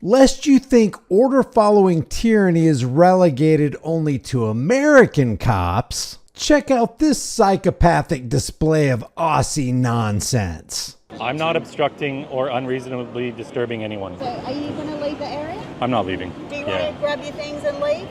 Lest you think order-following tyranny is relegated only to American cops, check out this psychopathic display of Aussie nonsense. I'm not obstructing or unreasonably disturbing anyone. So are you going to leave the area? I'm not leaving. Do you want to grab your things and leave?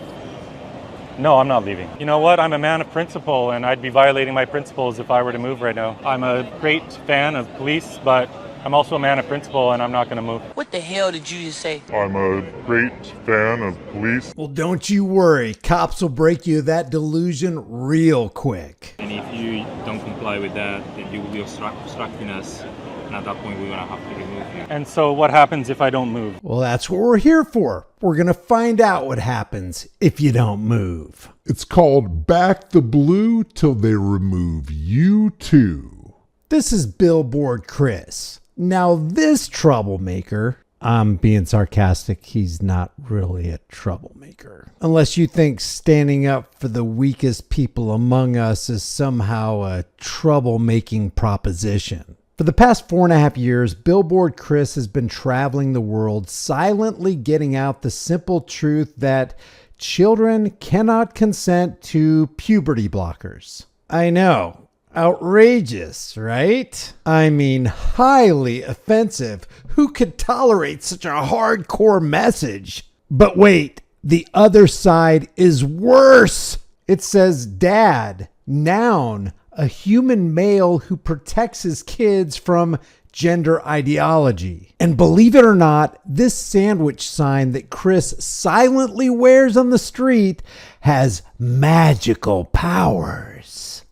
No, I'm not leaving. You know what? I'm a man of principle, and I'd be violating my principles if I were to move right now. I'm a great fan of police, but I'm also a man of principle, and I'm not going to move. What the hell did you just say? I'm a great fan of police. Well, don't you worry. Cops will break you of that delusion real quick. And if you don't comply with that, then you will be obstructing us. And at that point, we're going to have to remove you. And so what happens if I don't move? Well, that's what we're here for. We're going to find out what happens if you don't move. It's called Back the Blue Till They Remove You Too. This is Billboard Chris. Now, this troublemaker, I'm being sarcastic, he's not really a troublemaker. Unless you think standing up for the weakest people among us is somehow a troublemaking proposition. For the past 4.5 years, Billboard Chris has been traveling the world silently getting out the simple truth that children cannot consent to puberty blockers. I know, outrageous, right? I mean, highly offensive. Who could tolerate such a hardcore message? But wait, the other side is worse. It says dad, noun, a human male who protects his kids from gender ideology. And believe it or not, this sandwich sign that Chris silently wears on the street has magical powers.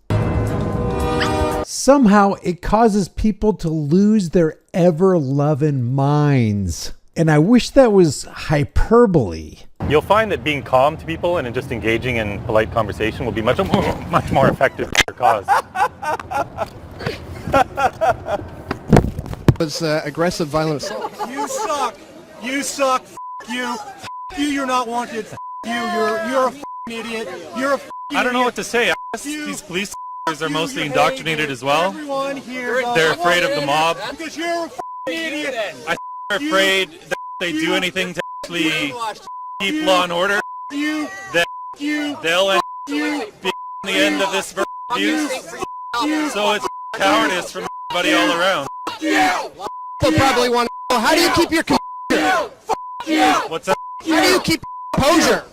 Somehow it causes people to lose their ever-loving minds. And I wish that was hyperbole. You'll find that being calm to people and just engaging in polite conversation will be much more effective for your cause. It's aggressive violence. You suck. You suck. You. You're not wanted. You're a idiot. You're a I don't know what to say. I guess these police are mostly indoctrinated as well. Everyone here. They're afraid of the mob. Because you're a idiot. They're afraid that if they do anything to actually keep law and order, that they'll end up being the end of this abuse. So it's cowardice from everybody all around. People probably want to know, how do you keep your composure? What's that? How do you keep composure?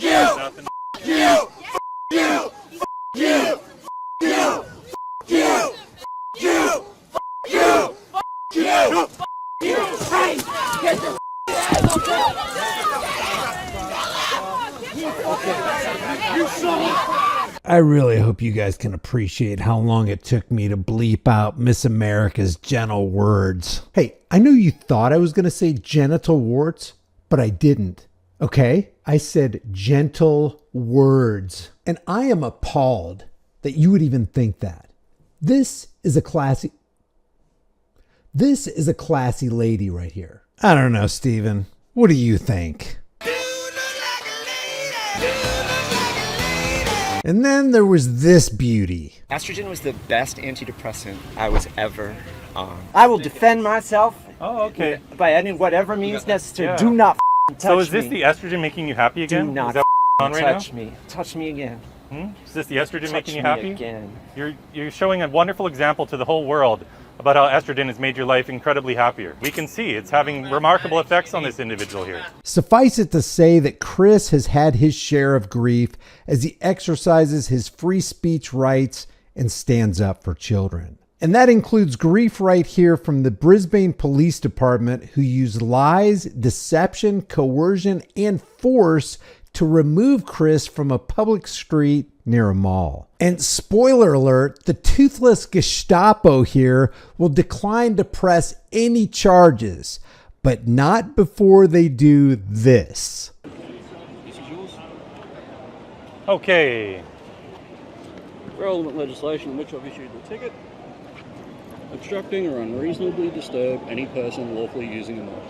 Nothing. I really hope you guys can appreciate how long it took me to bleep out Miss America's gentle words. Hey, I know you thought I was going to say genital warts, but I didn't. Okay? I said gentle words. And I am appalled that you would even think that. This is a classy lady right here. I don't know, Steven. What do you think? And then there was this beauty. Estrogen was the best antidepressant I was ever on. I will defend myself. Oh, okay. By any whatever means necessary. Yeah. Do not touch me. So is this the estrogen making you happy again? Do not is that on right touch now? me. Touch me again. Is this the estrogen Touch making you me happy? again. You're showing a wonderful example to the whole world about how estrogen has made your life incredibly happier. We can see it's having remarkable effects on this individual here. Suffice it to say that Chris has had his share of grief as he exercises his free speech rights and stands up for children. And that includes grief right here from the Brisbane Police Department, who used lies, deception, coercion, and force to remove Chris from a public street near a mall. And spoiler alert, the toothless Gestapo here will decline to press any charges, but not before they do this. This is yours. Okay. Relevant legislation in which I've issued the ticket. Obstructing or unreasonably disturb any person lawfully using a mob.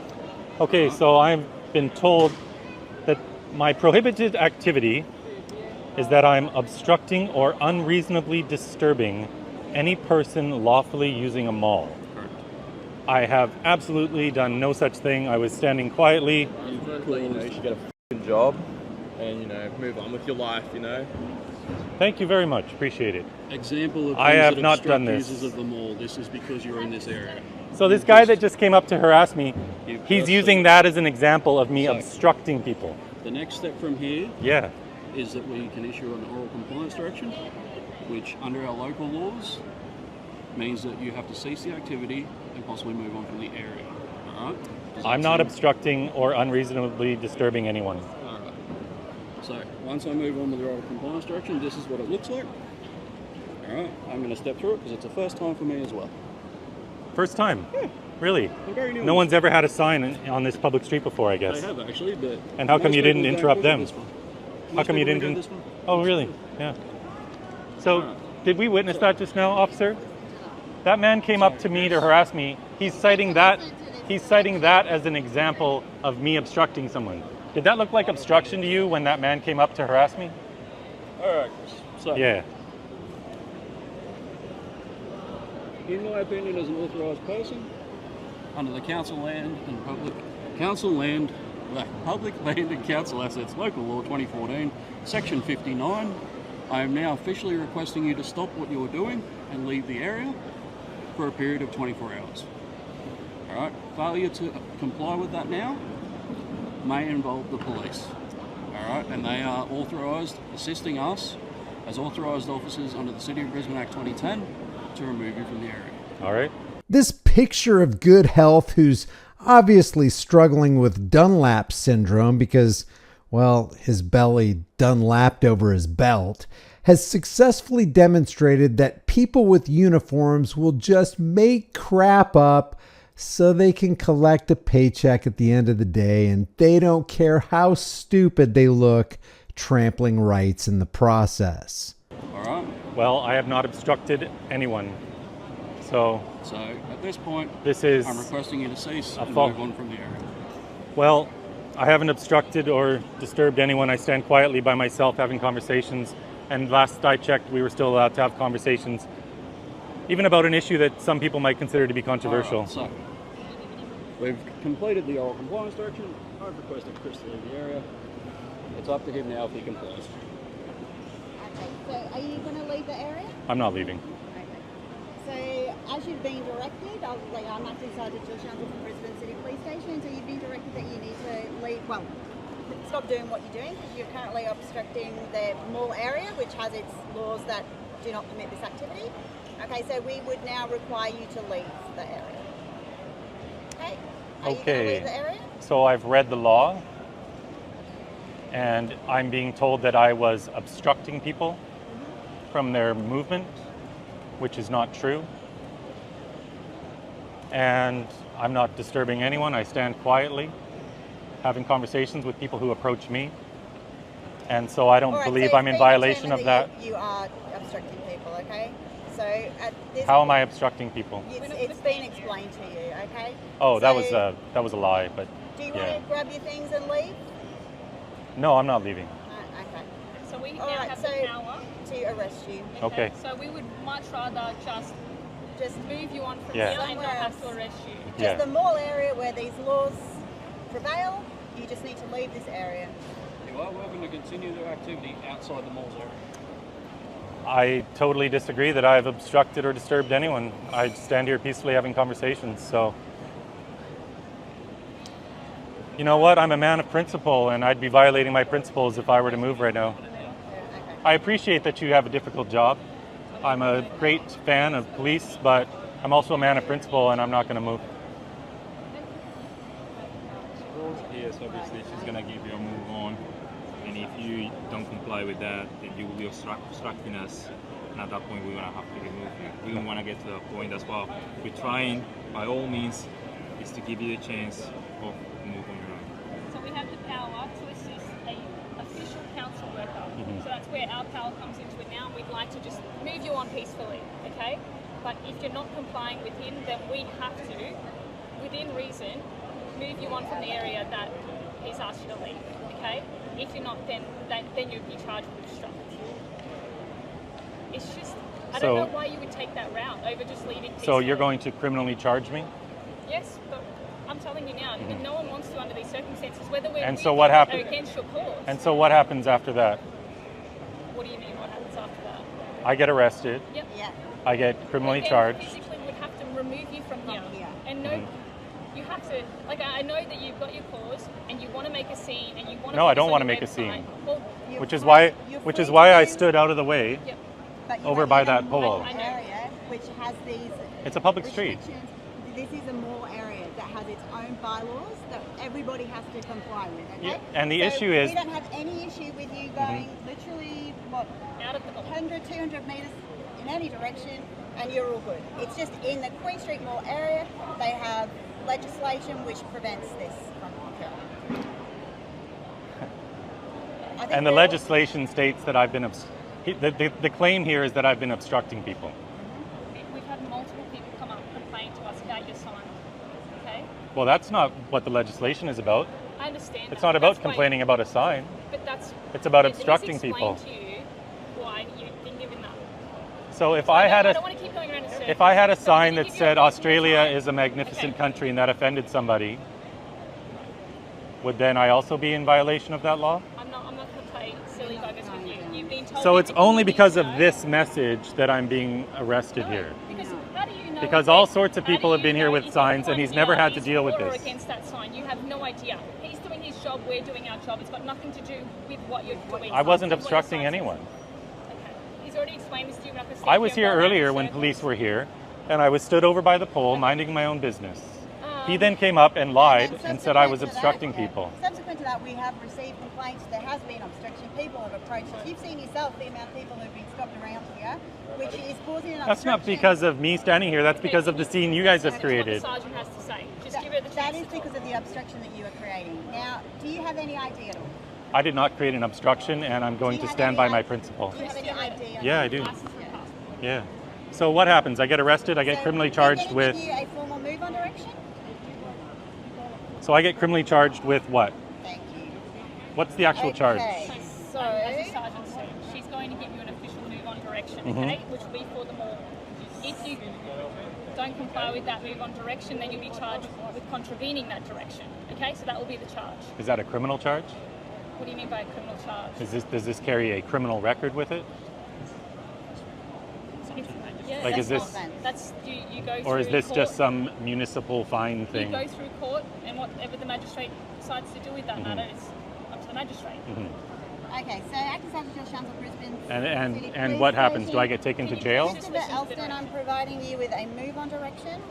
Okay, so I've been told that my prohibited activity is that I'm obstructing or unreasonably disturbing any person lawfully using a mall. I have absolutely done no such thing. I was standing quietly. You should get a f***ing job and, move on with your life, Thank you very much. Appreciate it. Example of I things have that not obstruct done this. users of the mall. This is because you're in this area. So this guy that just came up to harass me, You've he's just- using that as an example of me So- obstructing people. The next step from here Yeah. is that we can issue an oral compliance direction, which under our local laws means that you have to cease the activity and possibly move on from the area. All right? Does that I'm not sound- obstructing or unreasonably disturbing anyone. All right. So once I move on with the oral compliance direction, this is what it looks like. All right. I'm going to step through it because it's the first time for me as well. First time? Really? I'm very new. No one's ever had a sign on this public street before, I guess. They have actually, but And how come most you didn't people don't interrupt look at them? this one. How Most come you people didn't? don't go this one. Oh, really? Yeah. So, Alright. did we witness that just now, officer? That man came up to me to harass me. He's citing that as an example of me obstructing someone. Did that look like obstruction to you when that man came up to harass me? All right. So, Yeah. in my opinion, as an authorised person, under the Council Land and Public Land and Council Assets Local Law 2014, Section 59, I am now officially requesting you to stop what you are doing and leave the area for a period of 24 hours. All right. Failure to comply with that now may involve the police. All right, and they are authorised, assisting us as authorised officers under the City of Brisbane Act 2010 to remove you from the area. All right. This picture of good health who's obviously struggling with Dunlap syndrome because, well, his belly Dunlapped over his belt, has successfully demonstrated that people with uniforms will just make crap up so they can collect a paycheck at the end of the day, and they don't care how stupid they look trampling rights in the process. All right. Well, I have not obstructed anyone. So at this point, this is I'm requesting you to cease and fault. move on from the area. Well, I haven't obstructed or disturbed anyone. I stand quietly by myself having conversations. And last I checked, we were still allowed to have conversations, even about an issue that some people might consider to be controversial. All right, so we've completed the oral compliance direction. I've requested Chris to leave the area. It's up to him now if he complies. Okay, so are you going to leave the area? I'm not leaving. Okay. So as you've been directed, I'm acting Sergeant Josh Young from Brisbane City Police Station, so you've been directed that you need to leave, stop doing what you're doing because you're currently obstructing the mall area, which has its laws that do not permit this activity. Okay, so we would now require you to leave the area. Okay? Are you going to leave the area? So I've read the law, and I'm being told that I was obstructing people from their movement, which is not true. And I'm not disturbing anyone. I stand quietly, having conversations with people who approach me. And so I don't believe so I'm in it's been violation of determined that. You are obstructing people, okay? So at this How am I obstructing people? It's been explained to you, okay? Oh, that So was a lie, but do you yeah. want to grab your things and leave? No, I'm not leaving. Okay. So we All now right, have so the power. to arrest you. Okay. So we would much rather just move you on from Yeah. here and Somewhere not have to else. arrest you. Just Yeah. the mall area where these laws prevail, you just need to leave this area. You are welcome to continue their activity outside the mall's area. I totally disagree that I've obstructed or disturbed anyone. I stand here peacefully having conversations, so. You know what? I'm a man of principle, and I'd be violating my principles if I were to move right now. I appreciate that you have a difficult job. I'm a great fan of police, but I'm also a man of principle, and I'm not going to move. Yes, obviously she's gonna give you a move on, and if you don't comply with that, then you will be obstructing us, and at that point we're gonna have to remove you. We don't want to get to that point as well. We're trying, by all means, is to give you a chance of move on your own. So we have the power to assist a official council worker. So that's where our power comes into it now. We'd like to just move you on peacefully, okay? But if you're not complying with him, then we have to, within reason, move you on from the area that he's asked you to leave, okay? If you're not, then you'd be charged with obstruct. It's just I So- don't know why you would take that route over just leaving peacefully. So you're going to criminally charge me? Yes, but I'm telling you now, no one wants to under these circumstances, whether we're And with so what you or happen- against your cause. And so what happens after that? What do you mean, what happens after that? I get arrested. Yep. Yeah. I get criminally Then charged. physically would have to remove you from here. here. And no, you have to, like, I know that you've got your cause and you want to make a scene and you want to. No, I don't want wanna to make a scene. Well, You're Which is free- why you're which free is to why I do- stood out of the way yep. but you over live by in a that mall pole. I know. area which has these It's a public street. restrictions. This is a mall area that has its own bylaws that everybody has to comply with. Okay? Yeah, and the So issue is- we don't have any issue with you going literally what Out of the box. 100, 200 meters in any direction, and you're all good. It's just in the Queen Street Mall area they have legislation which prevents this from occurring. I think And the we're all- legislation states that I've been the claim here is that I've been obstructing people. We've had multiple people come up and complain to us about your sign. Okay? Well, that's not what the legislation is about. I understand. It's that, not but about that's why- complaining about a sign. But that's. It's about Denise obstructing explained people. To you why you've been given that. So if I had I a don't want to keep going around in circles. if I had a So I'm sign gonna that give you a said reason Australia why- is a magnificent Okay. country and that offended somebody, would then I also be in violation of that law? I'm not going to play silly buggers with you. You've been told. So it's everything only you need because to of know. this message that I'm being arrested No, here. Because how do you know? Because if all they- sorts of how do people have you been here know with if signs and anyone he's never here had to is deal with for or this. against that sign, you have no idea. He's doing his job. We're doing our job. It's got nothing to do with what you're doing. I wasn't It's what your obstructing sign says. anyone. Okay. He's already explained this to you. We're not gonna sit I was here and go around earlier in when circles. police were here, and I was stood over by the pole minding my own business. He Um, then came up and lied And and said I was subsequent to that, obstructing people. Subsequent to that, we have received complaints. There has been obstruction. People have approached us. You've seen yourself the amount of people who've been stopped around here, which is causing an That's not obstruction. because of me standing here, that's because of the scene you guys have That's created. what the sergeant has to say. Just That, give her the that chance is to talk. because of the obstruction that you are creating. Now, do you have any idea at all? I did not create an obstruction, and I'm going Do you to have stand any by my idea- principle. Do you have any idea? Yeah, I do. License and passport. Yeah. So what happens? I get arrested, I get So criminally we're charged gonna with... give you a formal move on direction. So I get criminally charged with what? Thank you. What's the actual charge? Okay, so As the sergeant said, she's going to give you an official move on direction, Mm-hmm. okay, which will be for them all. If you don't comply with that move on direction, then you'll be charged with contravening that direction. Okay, so that will be the charge. Is that a criminal charge? What do you mean by a criminal charge? Does this carry a criminal record with it? Yeah, Like, is that's this- not- That's you go through Or is this court. just some municipal fine You thing? go through court, and whatever the magistrate decides to do with that Mm-hmm. matter is up to the magistrate. okay, so acting Sergeant Jill Shams of Brisbane. And City and Police what happens? Do I Station. get taken to Can you jail? just Mr. listen to the Elston, direction? I'm providing you with a move on direction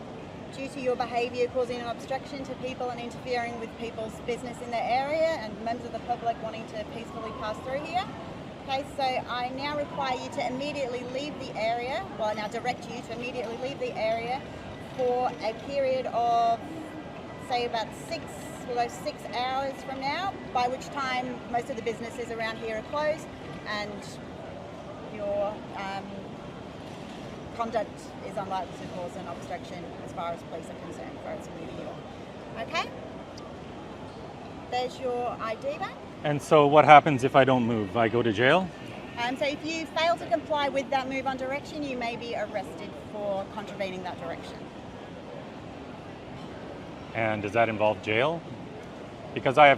due to your behaviour causing an obstruction to people and interfering with people's business in their area and members of the public wanting to peacefully pass through here. Okay, so I now require you to immediately leave the area, well, I now direct you to immediately leave the area for a period of, say, about 6 hours from now, by which time most of the businesses around here are closed and your conduct is unlikely to cause an obstruction as far as police are concerned, as far as moving you on. Okay? There's your ID back. And so what happens if I don't move? I go to jail? So if you fail to comply with that move on direction, you may be arrested for contravening that direction. And does that involve jail? Because I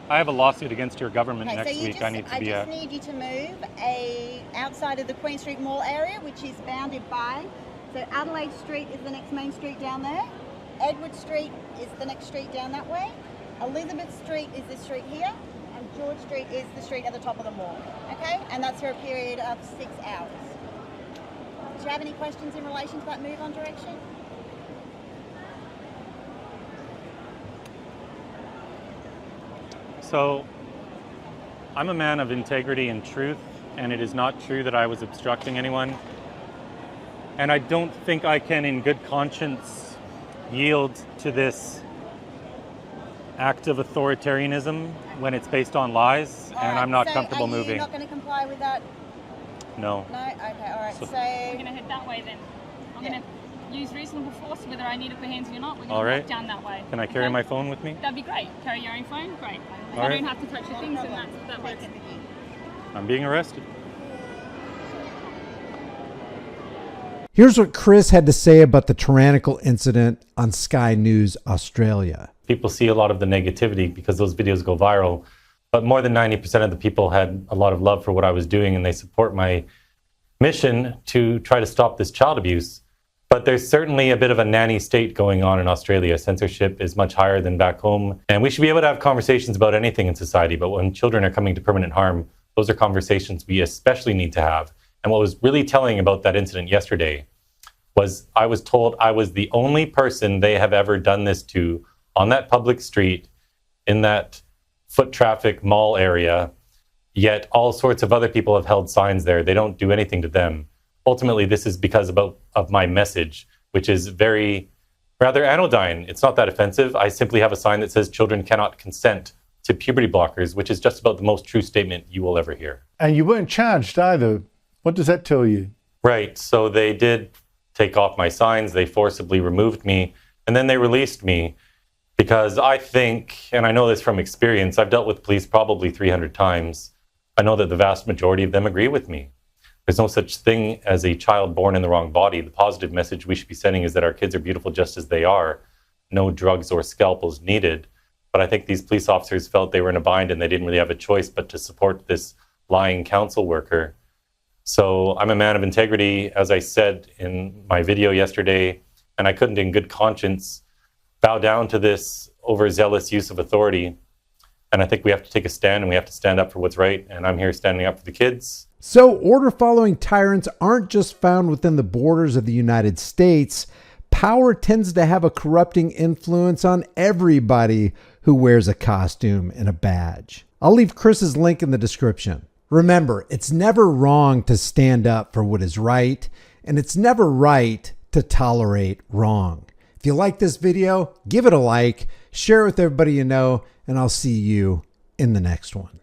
have a lawsuit against your government Okay, next so week. I need to be I just need you to move outside of the Queen Street Mall area, which is bounded by. So Adelaide Street is the next main street down there. Edward Street is the next street down that way. Elizabeth Street is this street here, and George Street is the street at the top of the mall. Okay, and that's for a period of 6 hours. Do you have any questions in relation to that move on direction? So, I'm a man of integrity and truth, and it is not true that I was obstructing anyone. And I don't think I can, in good conscience, yield to this act of authoritarianism when it's based on lies, and Alright, I'm not so comfortable are you moving. not going to comply with that? No. No? Okay, alright. So- So, We're going to head that way then. I'm Yeah. going to use reasonable force, whether I need to put hands on you or not. We're All going to right. walk down that way. Can I carry okay? my phone with me? That'd be great. Carry your own phone? Great. All You right. don't have to touch your things, and that works. I'm being arrested. Here's what Chris had to say about the tyrannical incident on Sky News Australia. People see a lot of the negativity because those videos go viral, but more than 90% of the people had a lot of love for what I was doing, and they support my mission to try to stop this child abuse. But there's certainly a bit of a nanny state going on in Australia. Censorship is much higher than back home, and we should be able to have conversations about anything in society, but when children are coming to permanent harm, those are conversations we especially need to have. And what was really telling about that incident yesterday was I was told I was the only person they have ever done this to on that public street in that foot traffic mall area, yet all sorts of other people have held signs there. They don't do anything to them. Ultimately, this is because of my message, which is rather anodyne. It's not that offensive. I simply have a sign that says children cannot consent to puberty blockers, which is just about the most true statement you will ever hear. And you weren't charged either. What does that tell you? Right. So they did take off my signs. They forcibly removed me, and then they released me because I think, and I know this from experience, I've dealt with police probably 300 times. I know that the vast majority of them agree with me. There's no such thing as a child born in the wrong body. The positive message we should be sending is that our kids are beautiful just as they are. No drugs or scalpels needed. But I think these police officers felt they were in a bind and they didn't really have a choice but to support this lying council worker. So I'm a man of integrity, as I said in my video yesterday, and I couldn't in good conscience bow down to this overzealous use of authority. And I think we have to take a stand, and we have to stand up for what's right. And I'm here standing up for the kids. So order-following tyrants aren't just found within the borders of the United States. Power tends to have a corrupting influence on everybody who wears a costume and a badge. I'll leave Chris's link in the description. Remember, it's never wrong to stand up for what is right, and it's never right to tolerate wrong. If you like this video, give it a like, share it with everybody you know, and I'll see you in the next one.